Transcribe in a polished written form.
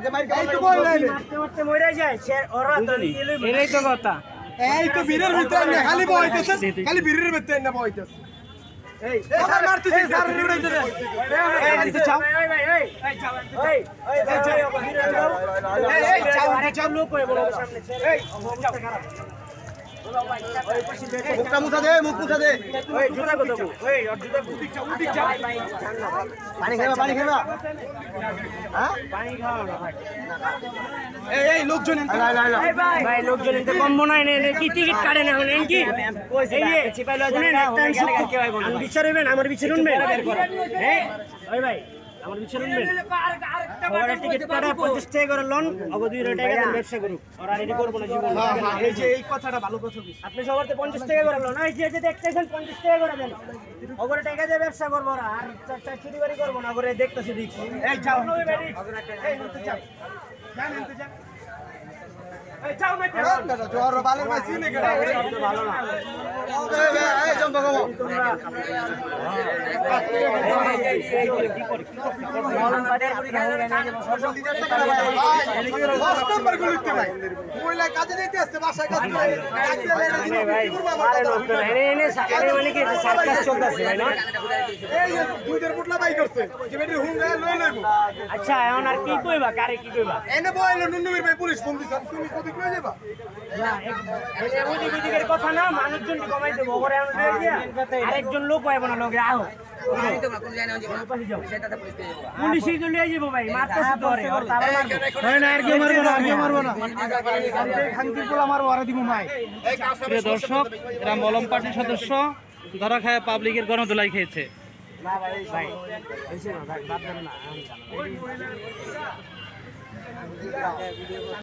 যে মাইর এই তো বল নাই মারতে মারতে মরে যায় সে ওরা তো এটাই তো কথা। এই তো বীরের ভিতরে না খালি বইতেছে খালি বীরের ভিতরে না বইতেছে এই আবার মারতেছিস স্যার উড়াইতে দে এই চাও এই ভাই এই এই এই চাও আরেকটা লোক হয়ে বড় সামনে এই অবস্থা খারাপ মুখটা মুছা দে মুখ মুছা দে ওই জুতা কত ওই আর জুতা উঠিক যাও পানি খাইবা হ্যাঁ পানি খাও না ভাই এই লোকজন ভাই লোকজন এতে কম্বো নাই নে কি টিকিট কাটে না হলেন কি এই যে চিপাইলো জানেন একটা আমি বিচার হইবেন আমার বিচার শুনবেন হ্যাঁ ওই ভাই আমার বিচার শুনবেন ওরা টিকিট কাটা 50 টাকা করে লোন অগ 2 টাকা দেন ব্যবসা করুক আর এডি করব না জীবন এই যে এই কথাটা ভালো কথা বলছিস আপনি সবারতে 50 টাকা করে লোন এই যে দেখতেছেন 50 টাকা করে দেন ওগরে টাকা দিয়ে ব্যবসা করব আর চুরি বাড়ি করব না ওগরে দেখতেছি দেখছি এই যাও এই নিতে যাও জান নিতে যাও এই যাও না জোর ভালো মাসি নে কেডা ভালো না এই জম্পা কমো নাম্বার গুলিতে ভাই মহিলা কাজে যাইতে আসছে বাসায় কাজ করে এই দুইটার পুটলা বাই করছে যে বেটি হুঙ্গা লই লইব আচ্ছা এখন আর কি কইবা কারে কি কইবা এনে বইলো নুনুমির ভাই পুলিশ ফোন দিছ তুমি কদি কই যাবা ওদিকের কথা না মানুষজন কমাই দেবো ওরে এখন আরেকজন লোক পাইব না লোকে আও পুলিশে চলে যাব ভাই মারতেছে তো রে ওর তারা মারবে না আর কি মারবো না খানকির পোলা মারবো আর দিব মাই প্রিয় দর্শক, এরা মলম পার্টির সদস্য ধরা খায় পাবলিকের গণধোলাই খেয়েছে। না ভাই ভাই হইছে না ভাই বাদ দেন না